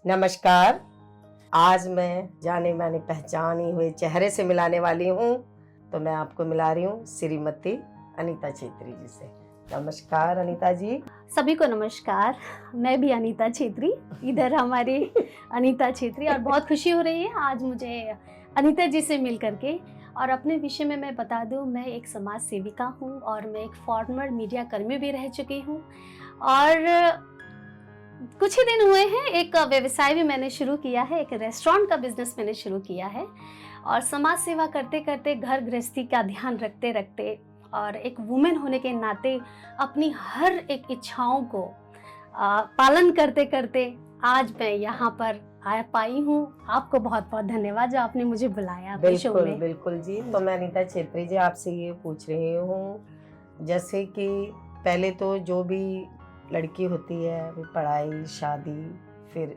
नमस्कार। आज मैं जाने माने पहचाने हुए चेहरे से मिलाने वाली हूँ, तो मैं आपको मिला रही हूँ श्रीमती अनीता छेत्री जी से। नमस्कार अनीता जी। सभी को नमस्कार। मैं भी अनीता छेत्री, इधर हमारे अनीता छेत्री, और बहुत खुशी हो रही है आज मुझे अनीता जी से मिल करके। और अपने विषय में मैं बता दूं, मैं एक समाज सेविका हूं और मैं एक फॉर्मर मीडिया कर्मी भी रह चुकी हूं। और कुछ ही दिन हुए हैं, एक व्यवसाय भी मैंने शुरू किया है, एक रेस्टोरेंट का बिजनेस मैंने शुरू किया है। और समाज सेवा करते करते, घर गृहस्थी का ध्यान रखते रखते और एक वुमेन होने के नाते अपनी हर एक इच्छाओं को पालन करते करते आज मैं यहाँ पर आ पाई हूँ। आपको बहुत बहुत धन्यवाद जो आपने मुझे बुलाया अपने शो में। बिल्कुल जी। तो मैं अनीता छेत्री जी आपसे ये पूछ रही हूँ, जैसे कि पहले तो जो भी लड़की होती है वो पढ़ाई, शादी, फिर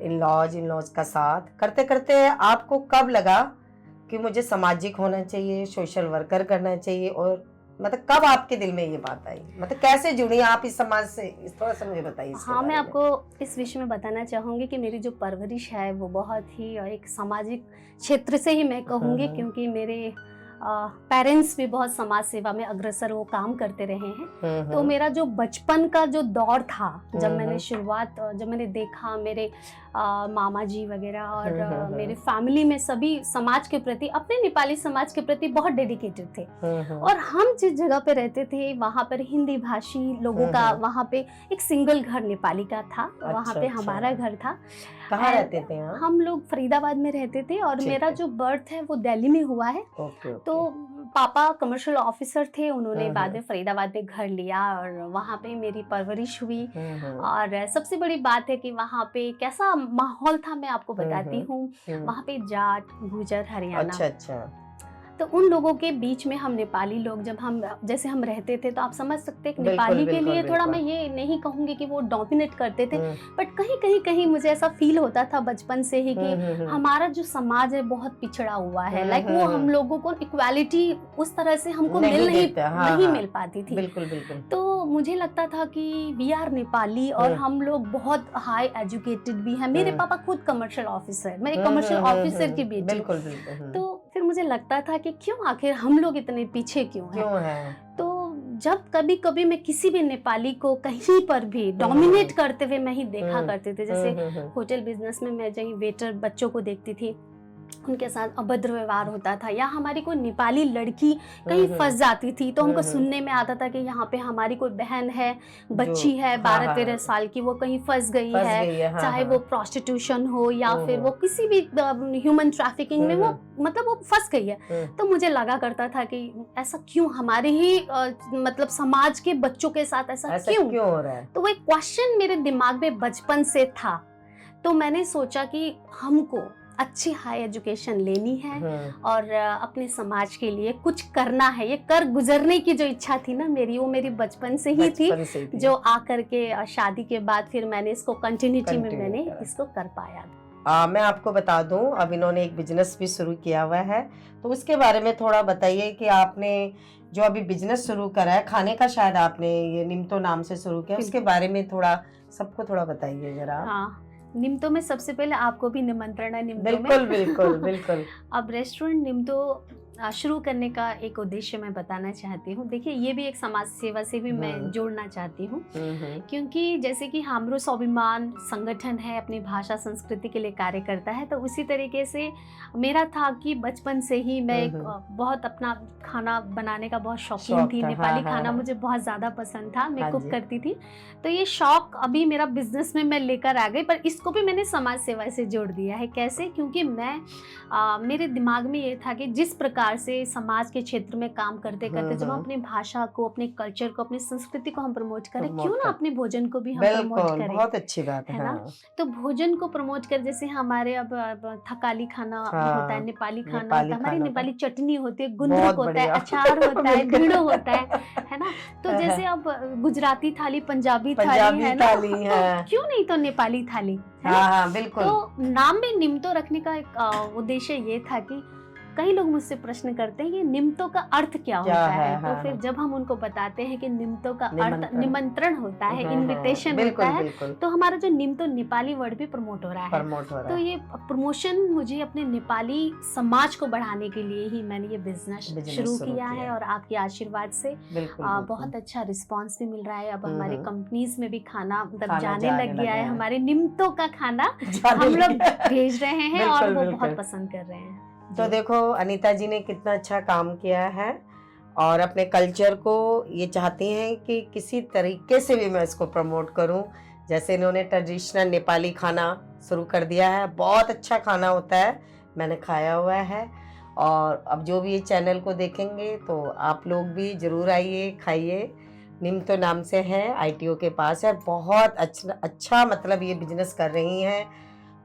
इन लॉज का साथ करते करते आपको कब लगा कि मुझे सामाजिक होना चाहिए, सोशल वर्कर करना चाहिए, और मतलब कब आपके दिल में ये बात आई, मतलब कैसे जुड़ी आप इस समाज से, इस थोड़ा सा मुझे बताइए। हाँ, मैं आपको इस विषय में बताना चाहूँगी कि मेरी जो परवरिश है वो बहुत ही एक सामाजिक क्षेत्र से ही मैं कहूँगी, क्योंकि मेरे पेरेंट्स भी बहुत समाज सेवा में अग्रसर वो काम करते रहे हैं। तो मेरा जो बचपन का जो दौर था, जब मैंने शुरुआत, जब मैंने देखा मेरे मामा जी वगैरह और मेरे फैमिली में सभी समाज के प्रति, अपने नेपाली समाज के प्रति बहुत डेडिकेटेड थे। और हम जिस जगह पे रहते थे वहाँ पर हिंदी भाषी लोगों का, वहाँ पे एक सिंगल घर नेपाली का था। वहाँ पे हमारा घर था। कहाँ रहते थे हम लोग फरीदाबाद में रहते थे, और मेरा जो बर्थ है वो दिल्ली में हुआ है। तो पापा कमर्शियल ऑफिसर थे, उन्होंने बाद में फरीदाबाद में घर लिया और वहाँ पे मेरी परवरिश हुई। और सबसे बड़ी बात है कि वहाँ पे कैसा माहौल था मैं आपको बताती हूँ। वहाँ पे जाट, गुजर, हरियाणा, अच्छा। तो उन लोगों के बीच में हम नेपाली लोग जब हम जैसे हम रहते थे, तो आप समझ सकते हैं कि नेपाली के लिए थोड़ा, मैं ये नहीं कहूँगी कि वो डोमिनेट करते थे, बट कहीं मुझे ऐसा फील होता था बचपन से ही कि हमारा जो समाज है बहुत पिछड़ा हुआ है। लाइक वो हम लोगों को इक्वालिटी उस तरह से हमको नहीं मिल पाती थी। बिल्कुल। तो मुझे लगता था कि वी आर नेपाली और हम लोग बहुत हाई एजुकेटेड भी हैं। मेरे पापा खुद कमर्शियल ऑफिसर, मैं एक कमर्शियल ऑफिसर की बेटी हूँ। तो फिर मुझे लगता था कि क्यों आखिर हम लोग इतने पीछे क्यों हैं? तो जब कभी कभी मैं किसी भी नेपाली को कहीं पर भी डोमिनेट करते हुए मैं ही देखा करते थे, जैसे होटल बिजनेस में मैं जहीं वेटर बच्चों को देखती थी, उनके साथ अभद्र व्यवहार होता था, या हमारी कोई नेपाली लड़की कहीं फंस जाती थी तो हमको सुनने में आता था कि यहाँ पे हमारी कोई बहन है, बच्ची है 12-13 साल की, वो कहीं फंस गई है। चाहे वो प्रोस्टिट्यूशन हो या फिर वो किसी भी ह्यूमन ट्रैफिकिंग में वो, मतलब वो फंस गई है। तो मुझे लगा करता था कि ऐसा क्यों हमारे ही मतलब समाज के बच्चों के साथ ऐसा क्यों हो रहा है। तो वो एक क्वेश्चन मेरे दिमाग में बचपन से था। तो मैंने सोचा कि हमको अच्छी हाई एजुकेशन लेनी है और अपने समाज के लिए कुछ करना है। ये कर गुजरने की जो इच्छा थी ना मेरी, वो मेरी बचपन से ही थी, जो आकर के शादी के बाद फिर मैंने इसको कंटिन्यूटी में मैंने इसको कर पाया। मैं आपको बता दूं, अब इन्होंने एक बिजनेस भी शुरू किया हुआ है, तो उसके बारे में थोड़ा बताइए कि आपने जो अभी बिजनेस शुरू करा है खाने का, शायद आपने ये निम्तो नाम से शुरू किया, उसके बारे में थोड़ा सबको थोड़ा बताइए जरा। हाँ, निम्तो में सबसे पहले आपको भी निमंत्रण है निम्तो में। बिल्कुल। अब रेस्टोरेंट निम्तो शुरू करने का एक उद्देश्य मैं बताना चाहती हूँ। देखिए, ये भी एक समाज सेवा से भी मैं जोड़ना चाहती हूँ, क्योंकि जैसे कि हमरो स्वाभिमान संगठन है, अपनी भाषा संस्कृति के लिए कार्य करता है, तो उसी तरीके से मेरा था कि बचपन से ही मैं बहुत अपना खाना बनाने का बहुत शौकीन थी। नेपाली खाना मुझे बहुत ज़्यादा पसंद था, मैं कुक करती थी। तो ये शौक अभी मेरा बिजनेस में मैं लेकर आ गई, पर इसको भी मैंने समाज सेवा से जोड़ दिया है। कैसे? क्योंकि मैं मेरे दिमाग में ये था कि जिस प्रकार से समाज के क्षेत्र में काम करते करते जब हम अपनी भाषा को, अपने कल्चर को, अपनी संस्कृति को हम प्रमोट करें, क्यों ना अपने भोजन को भी हम प्रमोट करें। बहुत अच्छी बात है ना। तो भोजन को प्रमोट कर, जैसे हमारे अब थकाली खाना होता है, नेपाली खाना होता है, हमारी नेपाली चटनी होती है, गुन्द्रुक होता है, अचार होता है, ढीड़ो होता है ना। तो जैसे अब गुजराती थाली, पंजाबी थाली है ना, तो क्यों नहीं तो नेपाली थाली है ना। बिल्कुल। तो नाम में निम्तो रखने का एक उद्देश्य ये था कि कई लोग मुझसे प्रश्न करते हैं कि निमंत्रण का अर्थ क्या होता है। तो फिर जब हम उनको बताते हैं कि निमंत्रण का अर्थ निमंत्रण होता है, इनविटेशन होता है, तो हमारा जो निमंत्रण नेपाली वर्ड भी प्रमोट हो रहा है। तो ये प्रमोशन मुझे अपने नेपाली समाज को बढ़ाने के लिए ही मैंने ये बिजनेस शुरू किया है, और आपके आशीर्वाद से बहुत अच्छा रिस्पांस भी मिल रहा है। अब हमारे कंपनीज में भी खाना मतलब जाने लग गया है, हमारे निमंत्रण का खाना हम लोग भेज रहे हैं और वो बहुत पसंद कर रहे हैं। तो देखो अनीता जी ने कितना अच्छा काम किया है, और अपने कल्चर को ये चाहती हैं कि किसी तरीके से भी मैं इसको प्रमोट करूं। जैसे इन्होंने ट्रेडिशनल नेपाली खाना शुरू कर दिया है, बहुत अच्छा खाना होता है, मैंने खाया हुआ है। और अब जो भी ये चैनल को देखेंगे तो आप लोग भी ज़रूर आइए, खाइए। निमंत्रण नाम से है, ITO के पास है, बहुत अच्छा मतलब ये बिजनेस कर रही हैं।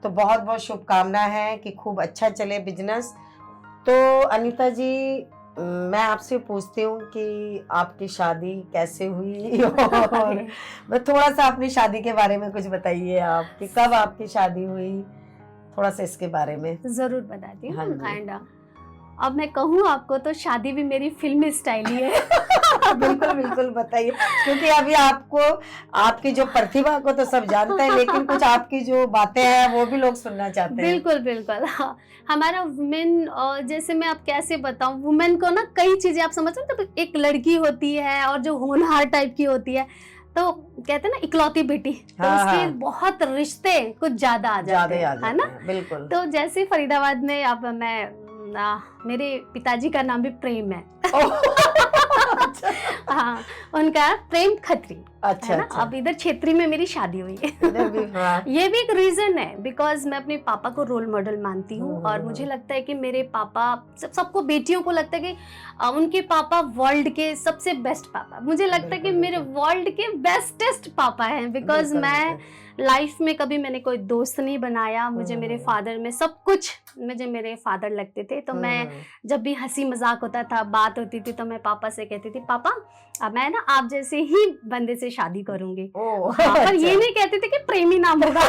तो बहुत बहुत शुभकामना है कि खूब अच्छा चले बिजनेस। तो अनीता जी, मैं आपसे पूछती हूँ कि आपकी शादी कैसे हुई, और थोड़ा सा अपनी शादी के बारे में कुछ बताइए आप, कि कब आपकी शादी हुई, थोड़ा सा इसके बारे में। जरूर बताती हूँ। एंड अब मैं कहूँ आपको तो शादी भी मेरी फिल्मी स्टाइल ही है। बिल्कुल बिल्कुल बताइए, क्योंकि अभी आपको आपकी जो प्रतिभा को तो सब जानते हैं, लेकिन कुछ आपकी जो बातें हैं वो भी लोग सुनना चाहते हैं। बिल्कुल बिल्कुल। हाँ, हमारा वुमेन, जैसे मैं आप कैसे बताऊं, वुमेन को ना कई चीजें आप समझ सकते हो। एक लड़की होती है और जो होनहार टाइप की होती है, तो कहते हैं ना इकलौती बेटी, तो उसके बहुत रिश्ते कुछ ज्यादा आ जाते हैं, है ना। बिल्कुल। तो जैसे फरीदाबाद में अब मेरे पिताजी का नाम भी प्रेम है। हाँ, उनका प्रेम खत्री। अच्छा, अच्छा। अब इधर क्षेत्री में मेरी शादी हुई है। ये भी एक रीजन है, बिकॉज मैं अपने पापा को रोल मॉडल मानती हूँ, और मुझे लगता है कि मेरे पापा, सबको बेटियों को लगता है कि उनके पापा वर्ल्ड के सबसे बेस्ट पापा। मुझे लगता है कि मेरे वर्ल्ड के बेस्टेस्ट पापा हैं, बिकॉज मैं लाइफ में कभी मैंने कोई दोस्त नहीं बनाया। मुझे मेरे फादर में सब कुछ, मुझे मेरे फादर लगते थे। तो मैं जब भी हंसी मजाक होता था, बात होती थी, तो मैं पापा से कहती थी, पापा अब मैं ना आप जैसे ही बंदे से शादी करूंगी। पर ये नहीं कहते थे कि प्रेमी नाम होगा।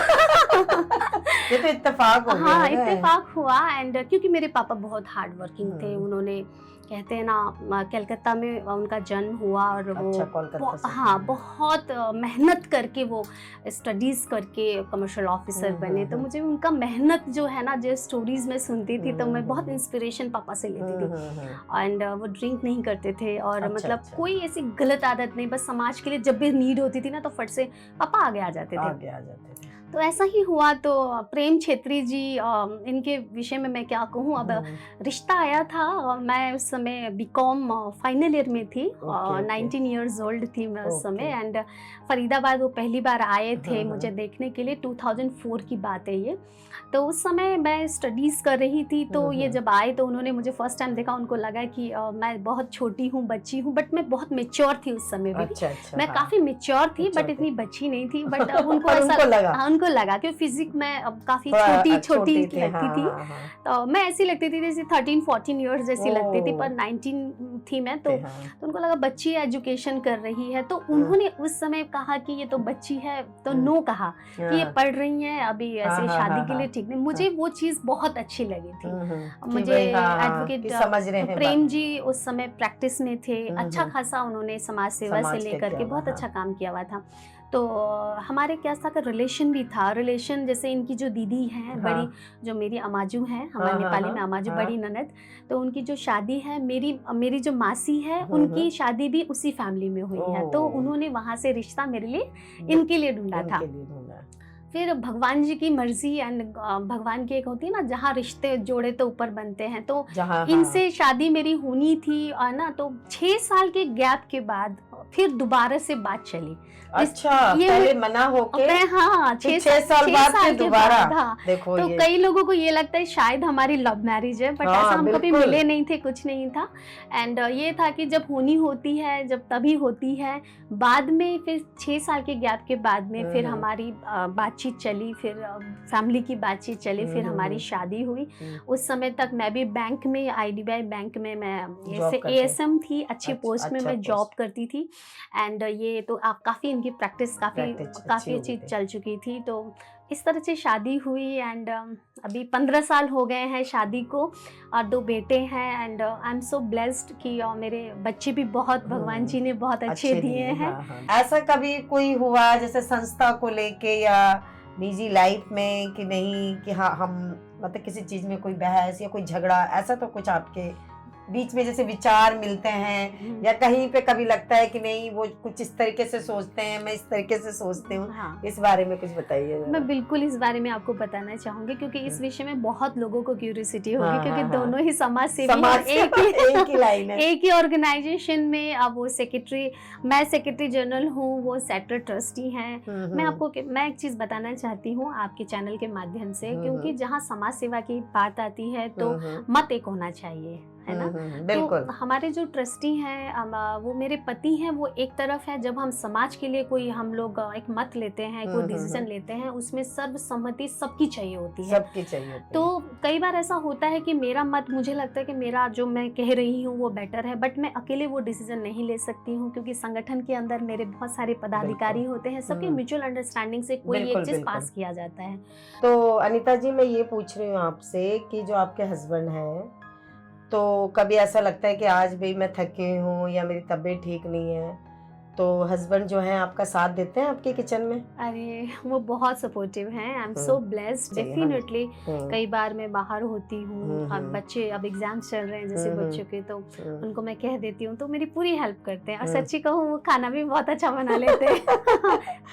ये तो इत्तेफाक हो गया। हाँ, इत्तेफाक हुआ। एंड क्योंकि मेरे पापा बहुत हार्ड वर्किंग थे, उन्होंने कहते हैं ना कलकत्ता में उनका जन्म हुआ, और वो हाँ बहुत मेहनत करके वो स्टडीज करके कमर्शियल ऑफिसर बने। तो मुझे उनका मेहनत जो है ना, जो स्टोरीज में सुनती थी, तो मैं बहुत इंस्पिरेशन पापा से लेती थी। एंड वो ड्रिंक नहीं करते थे, और मतलब कोई ऐसी गलत आदत नहीं, बस समाज के लिए जब भी नीड होती थी ना, तो फट से पापा आगे आ जाते थे। तो ऐसा ही हुआ। तो प्रेम छेत्री जी, इनके विषय में मैं क्या कहूँ। अब रिश्ता आया था, मैं उस समय बीकॉम फाइनल ईयर में थी, 19 ईयर्स ओल्ड थी मैं उस समय। एंड फरीदाबाद वो पहली बार आए थे मुझे देखने के लिए, 2004 की बात है ये। तो उस समय मैं स्टडीज़ कर रही थी, तो ये जब आए तो उन्होंने मुझे फर्स्ट टाइम देखा, उनको लगा कि मैं बहुत छोटी हूँ, बच्ची हूँ, बट मैं बहुत मेच्योर थी उस समय भी। अच्छा, मैं काफ़ी मेच्योर थी, बट इतनी बच्ची नहीं थी। बट उनको ऐसा उनको लगा कि फिजिक में अब काफ़ी छोटी लगती थी। तो मैं ऐसी लगती थी जैसे 13-14 ईयर्स जैसी लगती थी, पर 19 थी मैं। तो उनको लगा बच्ची एजुकेशन कर रही है, तो उन्होंने उस समय कहा कि ये तो बच्ची है, तो नो कहा कि ये पढ़ रही है, अभी ऐसे शादी के लिए ठीक नहीं। मुझे वो चीज़ बहुत अच्छी लगी थी। मुझे एडवोकेट प्रेम जी उस समय प्रैक्टिस में थे, अच्छा खासा उन्होंने समाज सेवा से लेकर के बहुत अच्छा काम किया हुआ था। तो हमारे क्या था कि रिलेशन भी था। रिलेशन जैसे इनकी जो दीदी हैं बड़ी, जो मेरी अमाजू हैं, हमारे नेपाली में अमाजू बड़ी ननद, तो उनकी जो शादी है, मेरी जो मासी है उनकी शादी भी उसी फैमिली में हुई है। तो उन्होंने वहाँ से रिश्ता मेरे लिए, इनके लिए ढूंढा था। फिर भगवान जी की मर्जी, एंड भगवान की एक होती है ना, जहाँ रिश्ते जोड़े तो ऊपर बनते हैं। तो इनसे शादी मेरी होनी थी, और ना तो 6 साल के गैप के बाद फिर दोबारा से बात चली। अच्छा, पहले मना होके हाँ 6 साल बाद दोबारा। देखो, तो कई लोगों को ये लगता है शायद हमारी लव मैरिज है, बट ऐसा हम कभी मिले नहीं थे, कुछ नहीं था। एंड ये था कि जब होनी होती है, जब तभी होती है। बाद में फिर 6 साल के गैप के बाद में फिर हमारी बातचीत चली, फिर फैमिली की बातचीत चली, फिर हमारी शादी हुई। उस समय तक मैं भी बैंक में, IDBI बैंक में मैं ASM थी, अच्छी पोस्ट में मैं जॉब करती थी। एंड ये तो आप काफ़ी इनकी प्रैक्टिस काफ़ी अच्छी चल चुकी थी। तो इस तरह से शादी हुई एंड अभी 15 साल हो गए हैं शादी को और 2 बेटे हैं and I am so blessed कि मेरे बच्चे भी बहुत भगवान जी ने बहुत अच्छे दिए हैं। ऐसा कभी कोई हुआ जैसे संस्था को लेके या निजी लाइफ में कि नहीं कि हाँ हम मतलब किसी चीज में कोई बहस या कोई झगड़ा, ऐसा तो कुछ आपके बीच में जैसे विचार मिलते हैं या कहीं पे कभी लगता है कि नहीं वो कुछ इस तरीके से सोचते हैं, मैं इस तरीके से सोचती हूँ? हाँ। इस बारे में कुछ बताइए। मैं बिल्कुल इस बारे में आपको बताना चाहूंगी क्योंकि इस विषय में बहुत लोगों को क्यूरियोसिटी होगी क्योंकि दोनों ही समाज सेवी एक ही लाइन है, एक ही ऑर्गेनाइजेशन में। अब वो सेक्रेटरी, मैं सेक्रेटरी जनरल हूँ, वो सेक्टर ट्रस्टी हैं। मैं एक चीज बताना चाहती हूँ आपके चैनल के माध्यम से, क्योंकि जहाँ समाज सेवा की बात आती है तो मत एक होना चाहिए, है ना। बिल्कुल। तो हमारे जो ट्रस्टी हैं वो मेरे पति हैं, वो एक तरफ है जब हम समाज के लिए कोई हम लोग एक मत लेते हैं, कोई डिसीजन लेते हैं, उसमें सर्वसम्मति सबकी चाहिए होती है, सबकी चाहिए। तो कई बार ऐसा होता है कि मेरा मत, मुझे लगता है कि मेरा जो मैं कह रही हूँ वो बेटर है, बट मैं अकेले वो डिसीजन नहीं ले सकती हूँ क्योंकि संगठन के अंदर मेरे बहुत सारे पदाधिकारी होते हैं, सबके म्यूचुअल अंडरस्टैंडिंग से कोई एक चीज पास किया जाता है। तो अनीता जी मैं ये पूछ रही हूँ आपसे कि जो आपके हस्बैंड हैं, तो कभी ऐसा लगता है कि आज भी मैं थकी हूँ या मेरी तबीयत ठीक नहीं है, तो हस्बैंड जो है आपका साथ देते हैं आपके किचन में? अरे वो बहुत सपोर्टिव हैं, I am so blessed definitely. कई बार मैं बाहर होती हूँ, अब बच्चे अब एग्जाम्स चल रहे हैं जैसे बच्चों के, तो उनको मैं कह देती हूँ तो मेरी पूरी हेल्प करते हैं, और सच्ची कहूँ वो खाना भी बहुत अच्छा बना लेते हैं।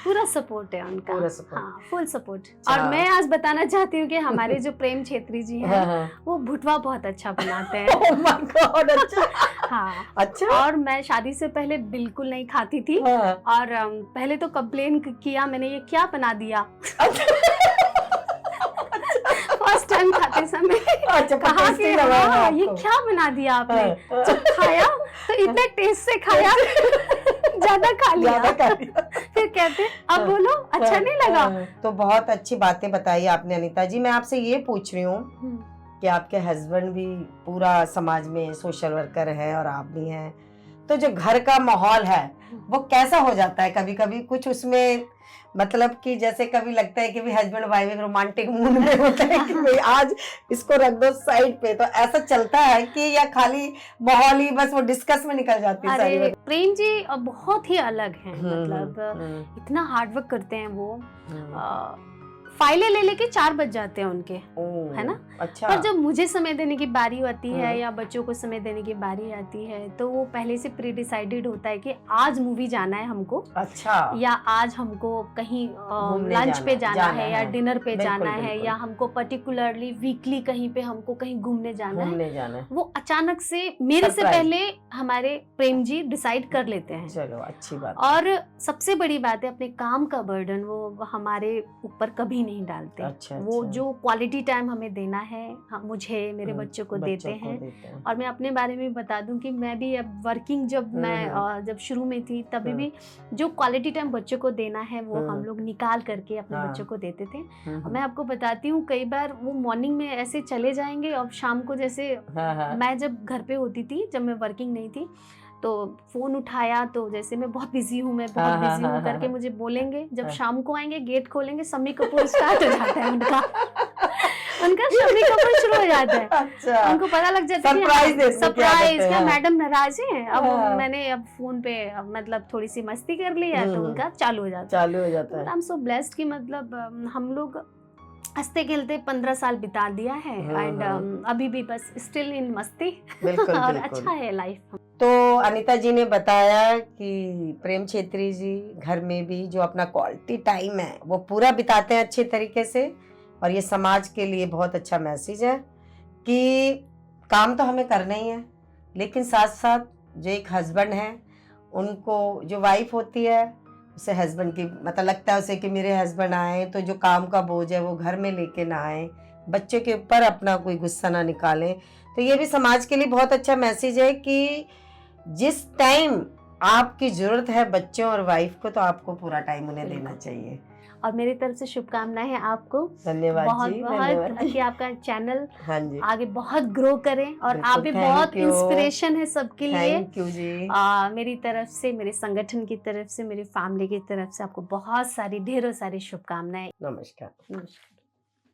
पूरा सपोर्ट है उनका, हाँ फुल सपोर्ट। और मैं आज बताना चाहती हूँ कि हमारे जो प्रेम छेत्री जी हैं वो भुटवा बहुत अच्छा बनाते हैं। Oh my God, अच्छा। हाँ अच्छा। और मैं शादी से पहले बिल्कुल नहीं खाती थी और पहले तो कंप्लेन किया मैंने, ये क्या बना दिया। फर्स्ट टाइम खाते समय कहा कि हाँ ये क्या बना दिया आपने। जब खाया तो इतना टेस्ट से खाया, ज्यादा खा लिया। फिर कहते अब बोलो अच्छा नहीं लगा। तो बहुत अच्छी बातें बताई आपने अनीता जी। मैं आपसे ये पूछ रही हूँ कि आपके हस्बैंड भी पूरा समाज में सोशल वर्कर है और आप भी हैं, तो जो घर का माहौल है वो कैसा हो जाता है? कभी कभी कुछ उसमें मतलब कि जैसे कभी लगता है कि भी हस्बैंड वाइफ एक रोमांटिक मूड में होता है कि भाई आज इसको रख दो साइड पे, तो ऐसा चलता है कि या खाली माहौल ही बस वो डिस्कस में निकल जाती है? अरे प्रेम जी बहुत ही अलग हैं, मतलब इतना हार्डवर्क करते हैं वो। फाइलें ले लेके 4 बज जाते हैं उनके, है ना। अच्छा। पर जब मुझे समय देने की बारी आती है या बच्चों को समय देने की बारी आती है तो वो पहले से प्री डिसाइडेड होता है कि आज मूवी जाना है हमको। अच्छा। या आज हमको कहीं लंच पे जाना है या डिनर पे जाना है, या हमको पर्टिकुलरली वीकली कहीं पे हमको कहीं घूमने जाना है। वो अचानक से मेरे से पहले हमारे प्रेम जी डिसाइड कर लेते हैं। चलो अच्छी बात। और सबसे बड़ी बात है अपने काम का बर्डन वो हमारे ऊपर कभी नहीं डालते। अच्छा, वो जो क्वालिटी टाइम हमें देना है मुझे मेरे बच्चों को देते हैं। और मैं अपने बारे में बता दूं कि मैं भी अब वर्किंग जब शुरू में थी तभी भी जो क्वालिटी टाइम बच्चों को देना है वो हम लोग निकाल करके अपने बच्चों को देते थे। मैं आपको बताती हूँ कई बार वो मॉर्निंग में ऐसे चले जाएंगे और शाम को जैसे मैं जब घर पे होती थी, जब मैं वर्किंग नहीं थी, तो फोन उठाया तो जैसे मैं बहुत बिजी हूँ करके मुझे बोलेंगे, जब शाम को आएंगे गेट खोलेंगे शम्मी कपूर स्टार्ट हो जाता है उनका शम्मी कपूर शुरू हो जाता है। अच्छा। उनको पता लग जाता है सरप्राइज क्या मैडम नाराज है। अब मैंने अब फोन पे मतलब थोड़ी सी मस्ती कर ली है तो उनका चालू हो जाता है। आई एम सो ब्लेस्ड कि मतलब हम लोग हंसते खेलते 15 साल बिता दिया है एंड अभी भी बस स्टिल इन मस्ती। बिल्कुल, और बिल्कुल। अच्छा है लाइफ। तो अनीता जी ने बताया कि प्रेम छेत्री जी घर में भी जो अपना क्वालिटी टाइम है वो पूरा बिताते हैं अच्छे तरीके से, और ये समाज के लिए बहुत अच्छा मैसेज है कि काम तो हमें करना ही है, लेकिन साथ साथ जो एक हस्बैंड है उनको, जो वाइफ होती है उसे हस्बैंड की मतलब लगता है उसे कि मेरे हस्बैंड आए तो जो काम का बोझ है वो घर में लेके ना आए, बच्चे के ऊपर अपना कोई गुस्सा ना निकालें। तो ये भी समाज के लिए बहुत अच्छा मैसेज है कि जिस टाइम आपकी जरूरत है बच्चों और वाइफ को तो आपको पूरा टाइम उन्हें देना चाहिए। और मेरी तरफ से शुभकामनाएं हैं आपको। धन्यवाद बहुत जी, बहुत धन्यवाद। कि आपका चैनल हाँ जी, आगे बहुत ग्रो करें और बिल्कुल, आप भी thank बहुत you, इंस्पिरेशन है सबके लिए। थैंक यू जी। मेरी तरफ से, मेरे संगठन की तरफ से, मेरी फैमिली की तरफ से आपको बहुत सारी ढेरों सारी शुभकामनाएं। नमस्कार। नमस्कार।